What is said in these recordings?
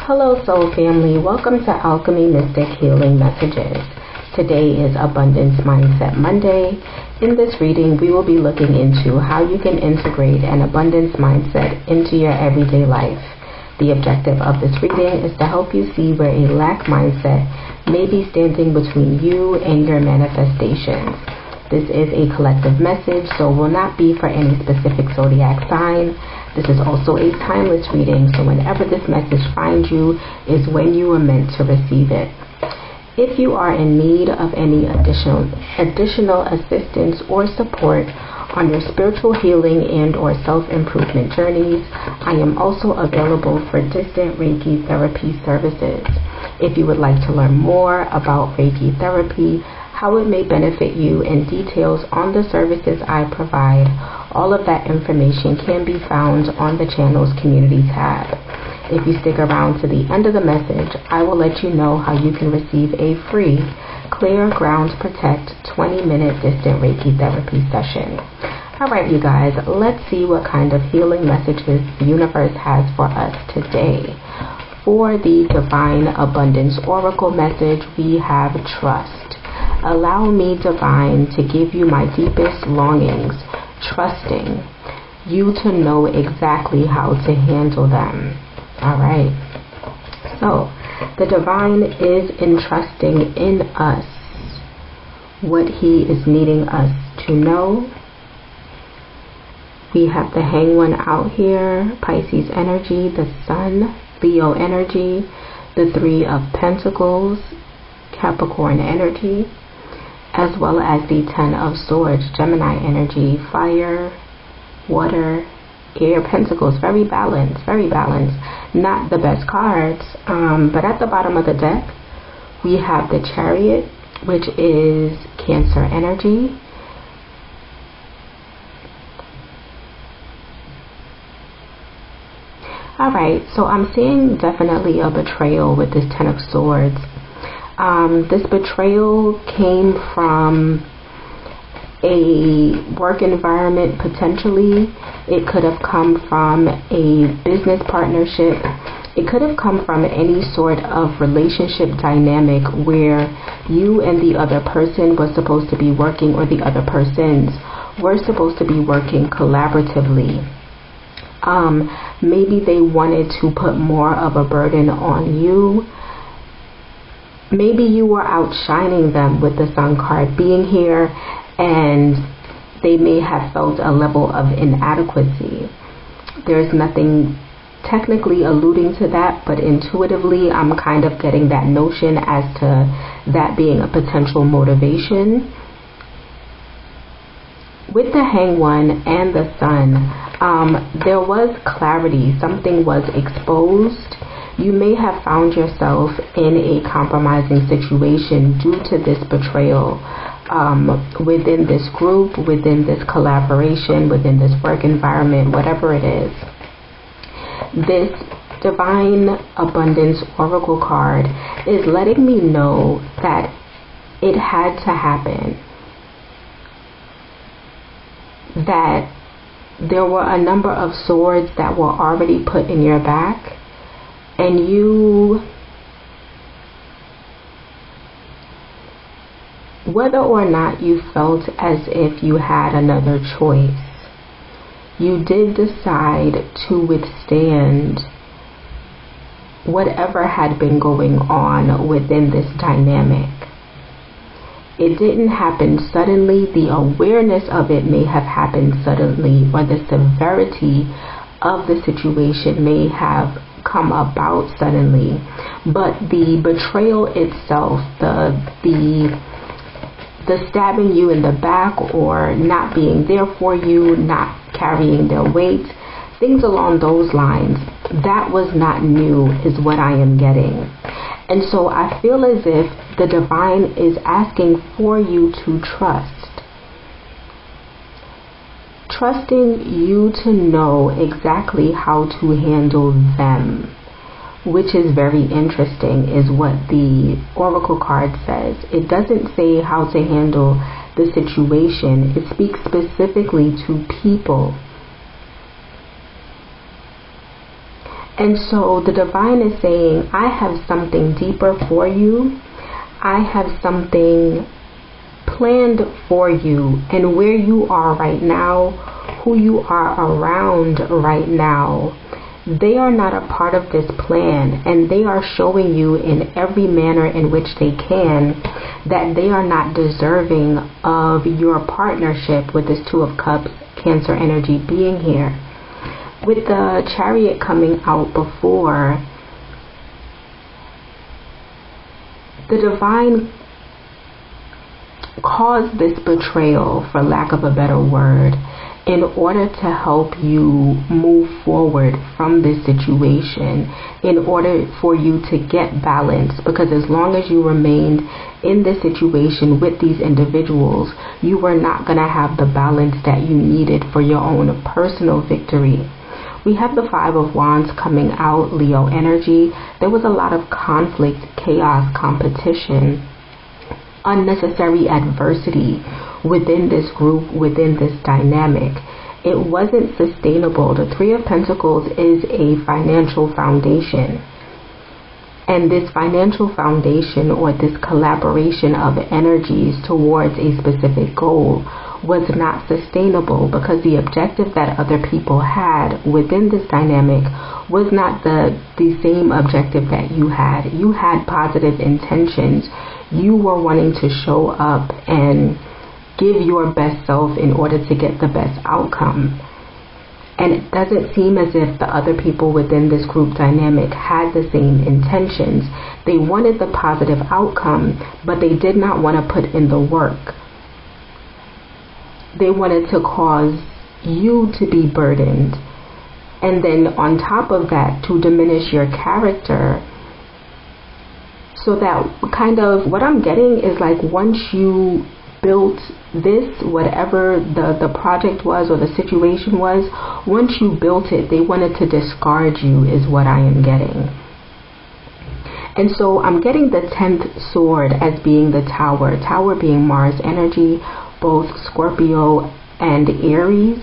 Hello soul family, welcome to Alchemy Mystic Healing Messages. Today is Abundance Mindset Monday. In this reading, we will be looking into how you can integrate an abundance mindset into your everyday life. The objective of this reading is to help you see where a lack mindset may be standing between you and your manifestations. This is a collective message, so will not be for any specific zodiac sign. This is also a timeless reading, so whenever this message finds you is when you were meant to receive it. If you are in need of any additional assistance or support on your spiritual healing and or self-improvement journeys, I am also available for distant Reiki Therapy services. If you would like to learn more about Reiki Therapy, how it may benefit you, and details on the services I provide, all of that information can be found on the channel's community tab. If you stick around to the end of the message, I will let you know how you can receive a free Clear Ground Protect 20-minute distant Reiki therapy session. Alright you guys, let's see what kind of healing messages the universe has for us today. For the Divine Abundance Oracle message, we have trust. Allow me, Divine, to give you my deepest longings, trusting you to know exactly how to handle them. Alright, so the Divine is entrusting in us what He is needing us to know. We have the Hanged One out here, Pisces energy, the Sun, Leo energy, the Three of Pentacles, Capricorn energy, as well as the Ten of Swords, Gemini energy, fire, water, air, pentacles. Very balanced, very balanced. Not the best cards, but at the bottom of the deck we have the Chariot, which is Cancer energy. Alright, so I'm seeing definitely a betrayal with this Ten of Swords. This betrayal came from a work environment potentially. It could have come from a business partnership. It could have come from any sort of relationship dynamic where you and the other person was supposed to be working, or the other persons were supposed to be working collaboratively. Maybe they wanted to put more of a burden on you. Maybe you were outshining them with the Sun card being here, and they may have felt a level of inadequacy. There's nothing technically alluding to that, but intuitively I'm kind of getting that notion as to that being a potential motivation. With the Hanged One and the Sun, there was clarity. Something was exposed. You may have found yourself in a compromising situation due to this betrayal within this group, within this collaboration, within this work environment, whatever it is. This Divine Abundance Oracle card is letting me know that it had to happen. That there were a number of swords that were already put in your back, and you, whether or not you felt as if you had another choice, you did decide to withstand whatever had been going on within this dynamic. It didn't happen suddenly. The awareness of it may have happened suddenly, or the severity of the situation may have come about suddenly, but the betrayal itself, the stabbing you in the back, or not being there for you, not carrying their weight, things along those lines, that was not new, is what I am getting. And so I feel as if the Divine is asking for you to trust. Trusting you to know exactly how to handle them, which is very interesting, is what the Oracle card says. It doesn't say how to handle the situation. It speaks specifically to people. And so the divine is saying, I have something deeper for you. I have something planned for you. And where you are right now, who you are around right now, they are not a part of this plan. And they are showing you in every manner in which they can that they are not deserving of your partnership with this Two of Cups, Cancer energy being here. With the Chariot coming out before, the divine caused this betrayal, for lack of a better word, in order to help you move forward from this situation, in order for you to get balance. Because as long as you remained in this situation with these individuals, you were not going to have the balance that you needed for your own personal victory. We have the Five of Wands coming out, Leo energy. There was a lot of conflict, chaos, competition, unnecessary adversity within this group, within this dynamic. It wasn't sustainable. The Three of Pentacles is a financial foundation. And this financial foundation, or this collaboration of energies towards a specific goal, was not sustainable, because the objective that other people had within this dynamic was not the same objective that you had. You had positive intentions. You were wanting to show up and give your best self in order to get the best outcome. And it doesn't seem as if the other people within this group dynamic had the same intentions. They wanted the positive outcome, but they did not want to put in the work. They wanted to cause you to be burdened. And then on top of that, to diminish your character. So that kind of, what I'm getting is like, once you built this, whatever the project was or the situation was, once you built it, they wanted to discard you, is what I am getting. And so I'm getting the 10th sword as being the Tower. Tower being Mars energy, both Scorpio and Aries.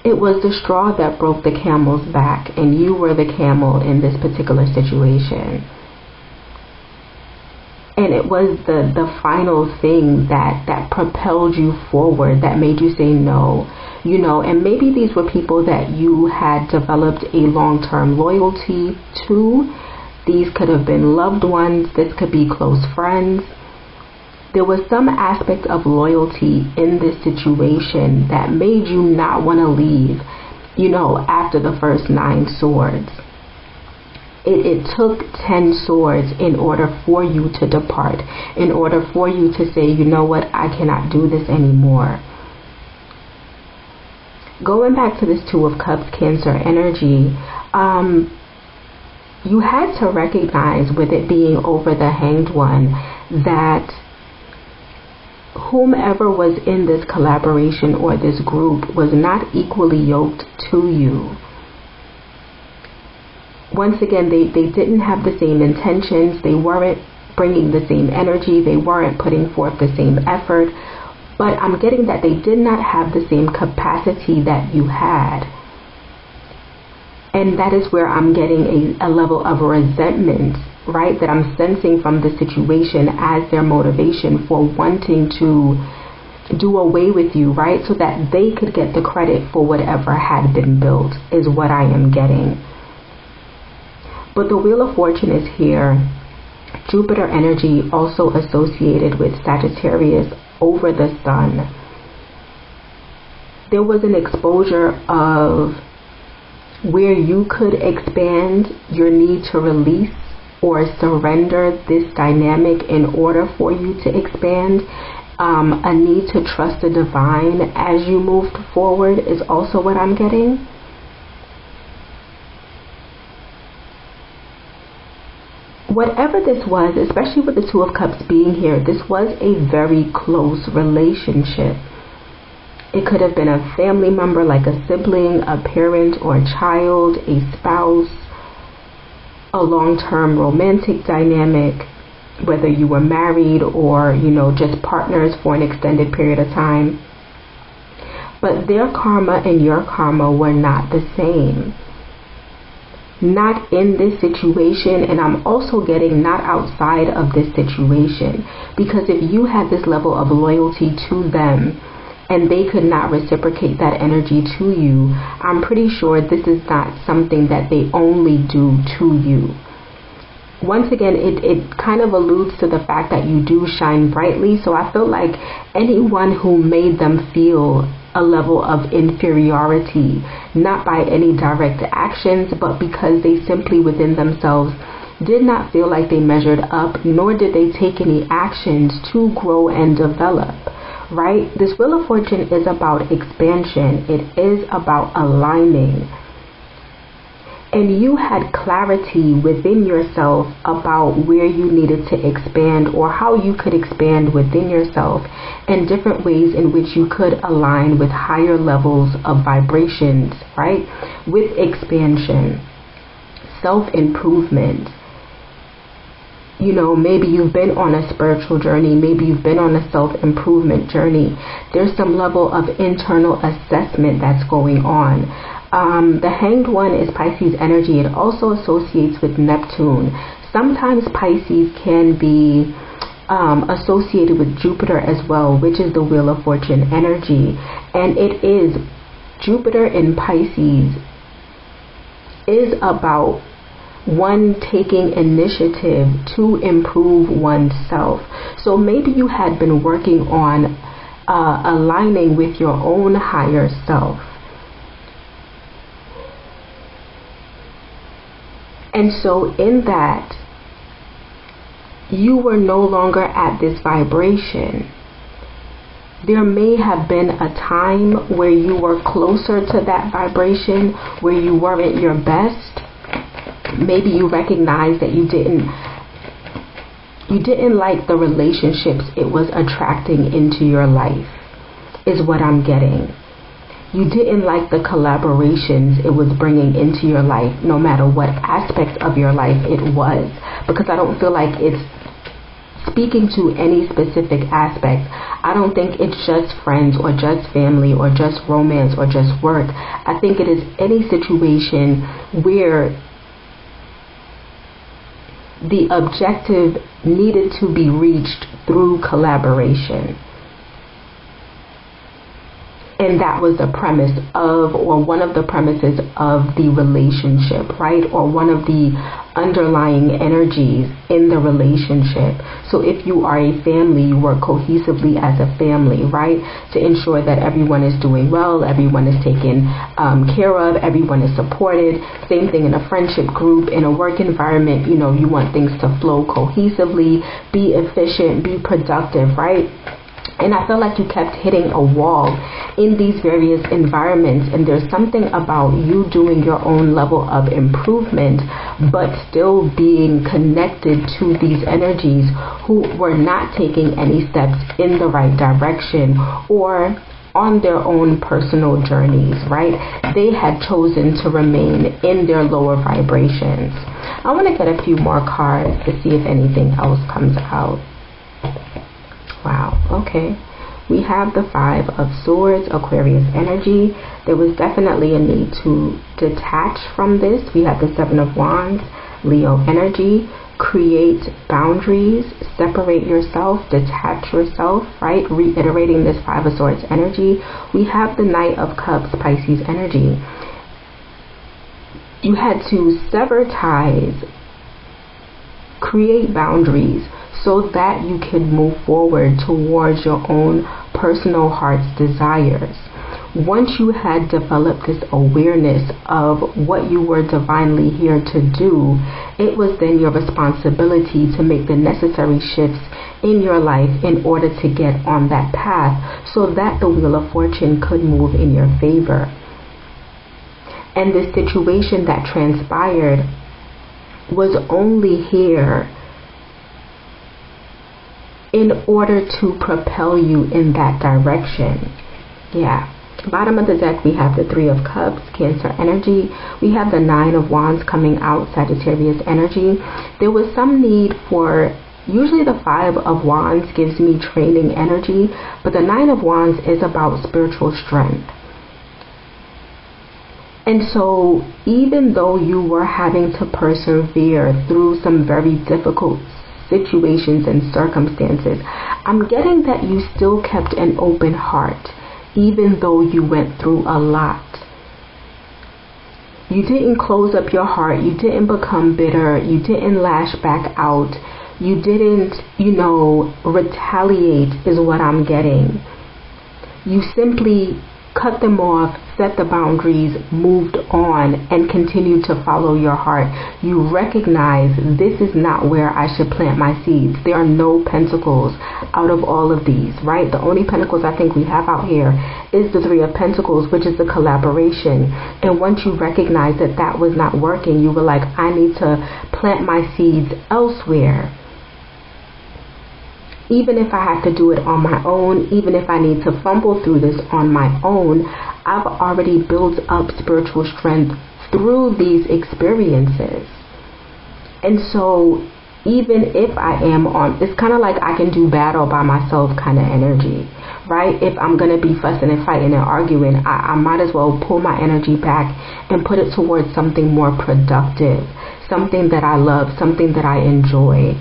It was the straw that broke the camel's back, and you were the camel in this particular situation. And it was the final thing that propelled you forward, that made you say no. You know, and maybe these were people that you had developed a long-term loyalty to. These could have been loved ones. This could be close friends. There was some aspect of loyalty in this situation that made you not want to leave, you know, after the first 9 swords. It took 10 swords in order for you to depart, in order for you to say, you know what, I cannot do this anymore. Going back to this Two of Cups, Cancer energy, you had to recognize, with it being over the Hanged One, that whomever was in this collaboration or this group was not equally yoked to you. Once again, they didn't have the same intentions. They weren't bringing the same energy. They weren't putting forth the same effort. But I'm getting that they did not have the same capacity that you had. And that is where I'm getting a level of resentment, right, that I'm sensing from the situation as their motivation for wanting to do away with you, right, so that they could get the credit for whatever had been built, is what I am getting. But the Wheel of Fortune is here. Jupiter energy also associated with Sagittarius over the Sun. There was an exposure of where you could expand your need to release or surrender this dynamic in order for you to expand. A need to trust the divine as you moved forward is also what I'm getting. Whatever this was, especially with the Two of Cups being here, this was a very close relationship. It could have been a family member, like a sibling, a parent or child, a spouse, a long-term romantic dynamic, whether you were married or, you know, just partners for an extended period of time. but their karma and your karma were not the same. Not in this situation, and I'm also getting not outside of this situation, because if you had this level of loyalty to them and they could not reciprocate that energy to you, I'm pretty sure this is not something that they only do to you. Once again, it kind of alludes to the fact that you do shine brightly, so I feel like anyone who made them feel a level of inferiority, not by any direct actions, but because they simply within themselves did not feel like they measured up, nor did they take any actions to grow and develop, right? This Wheel of Fortune is about expansion. It is about aligning. And you had clarity within yourself about where you needed to expand, or how you could expand within yourself, and different ways in which you could align with higher levels of vibrations, right? With expansion, self-improvement. You know, maybe you've been on a spiritual journey, maybe you've been on a self-improvement journey. There's some level of internal assessment that's going on. The Hanged One is Pisces energy. It also associates with Neptune. Sometimes Pisces can be associated with Jupiter as well, which is the Wheel of Fortune energy. And it is, Jupiter in Pisces is about one taking initiative to improve oneself. So maybe you had been working on aligning with your own higher self. And so in that, you were no longer at this vibration. There may have been a time where you were closer to that vibration, where you weren't your best. Maybe you recognized that you didn't like the relationships it was attracting into your life, is what I'm getting. You didn't like the collaborations it was bringing into your life, no matter what aspect of your life it was, because I don't feel like it's speaking to any specific aspect. I don't think it's just friends or just family or just romance or just work. I think it is any situation where the objective needed to be reached through collaboration. And that was the premise of, or one of the premises of the relationship, right? Or one of the underlying energies in the relationship. So if you are a family, you work cohesively as a family, right? To ensure that everyone is doing well, everyone is taken care of, everyone is supported. Same thing in a friendship group, in a work environment, you know, you want things to flow cohesively, be efficient, be productive, right? And I feel like you kept hitting a wall in these various environments, and there's something about you doing your own level of improvement, but still being connected to these energies who were not taking any steps in the right direction or on their own personal journeys, right? They had chosen to remain in their lower vibrations. I want to get a few more cards to see if anything else comes out. Wow, okay. We have the Five of Swords, Aquarius energy. There was definitely a need to detach from this. We have the Seven of Wands, Leo energy. Create boundaries, separate yourself, detach yourself, right? Reiterating this Five of Swords energy. We have the Knight of Cups, Pisces energy. You had to sever ties, create boundaries, so that you can move forward towards your own personal heart's desires. Once you had developed this awareness of what you were divinely here to do, it was then your responsibility to make the necessary shifts in your life in order to get on that path, so that the Wheel of Fortune could move in your favor. And the situation that transpired was only here in order to propel you in that direction. Yeah. Bottom of the deck, we have the Three of Cups, Cancer energy. We have the Nine of Wands coming out, Sagittarius energy. There was some need for Usually the 5 of Wands gives me training energy, but the 9 of Wands is about spiritual strength. And so even though you were having to persevere through some very difficult situations and circumstances, I'm getting that you still kept an open heart, even though you went through a lot. You didn't close up your heart. You didn't become bitter. You didn't lash back out. You didn't, retaliate is what I'm getting. You simply cut them off, set the boundaries, moved on, and continued to follow your heart. You recognize this is not where I should plant my seeds. There are no pentacles out of all of these, right? The only pentacles I think we have out here is the 3 of Pentacles, which is the collaboration. And once you recognize that that was not working, you were like, I need to plant my seeds elsewhere. Even if I have to do it on my own, even if I need to fumble through this on my own, I've already built up spiritual strength through these experiences. And so even if I am on, it's kind of like I can do battle by myself kind of energy, right? If I'm going to be fussing and fighting and arguing, I might as well pull my energy back and put it towards something more productive, something that I love, something that I enjoy,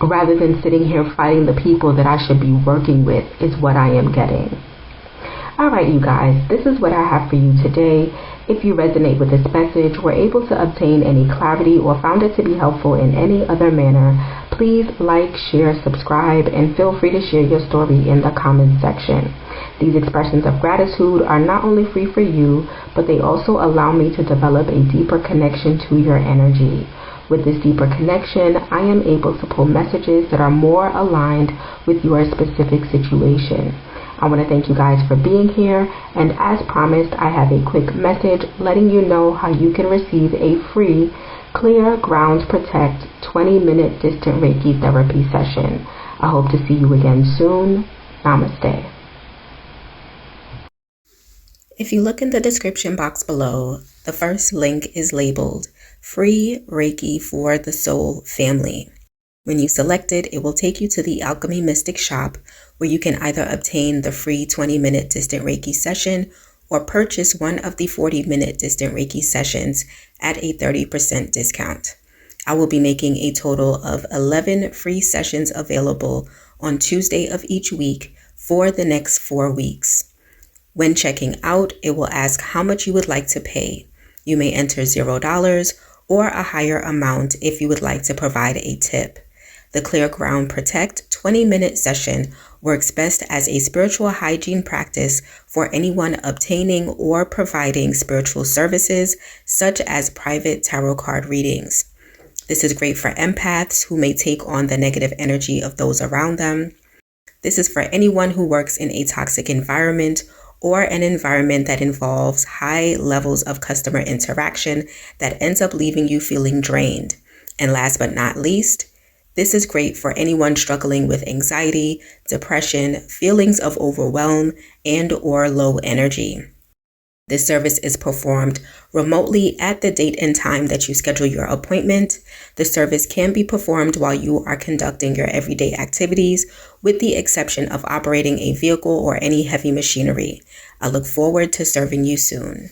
rather than sitting here fighting the people that I should be working with, is what I am getting. Alright, you guys, this is what I have for you today. If you resonate with this message, were able to obtain any clarity, or found it to be helpful in any other manner, please like, share, subscribe, and feel free to share your story in the comments section. These expressions of gratitude are not only free for you, but they also allow me to develop a deeper connection to your energy. With this deeper connection, I am able to pull messages that are more aligned with your specific situation. I want to thank you guys for being here, and as promised, I have a quick message letting you know how you can receive a free Clear Ground Protect 20-minute distant Reiki therapy session. I hope to see you again soon. Namaste. If you look in the description box below, the first link is labeled Free Reiki for the Soul Family. When you select it, it will take you to the Alchemy Mystic shop, where you can either obtain the free 20-minute distant Reiki session or purchase one of the 40-minute distant Reiki sessions at a 30% discount. I will be making a total of 11 free sessions available on Tuesday of each week for the next 4 weeks. When checking out, it will ask how much you would like to pay. You may enter $0 or a higher amount if you would like to provide a tip. The Clear Ground Protect 20-minute session works best as a spiritual hygiene practice for anyone obtaining or providing spiritual services, such as private tarot card readings. This is great for empaths who may take on the negative energy of those around them. This is for anyone who works in a toxic environment or an environment that involves high levels of customer interaction that ends up leaving you feeling drained. And last but not least, this is great for anyone struggling with anxiety, depression, feelings of overwhelm, and/or low energy. This service is performed remotely at the date and time that you schedule your appointment. The service can be performed while you are conducting your everyday activities, with the exception of operating a vehicle or any heavy machinery. I look forward to serving you soon.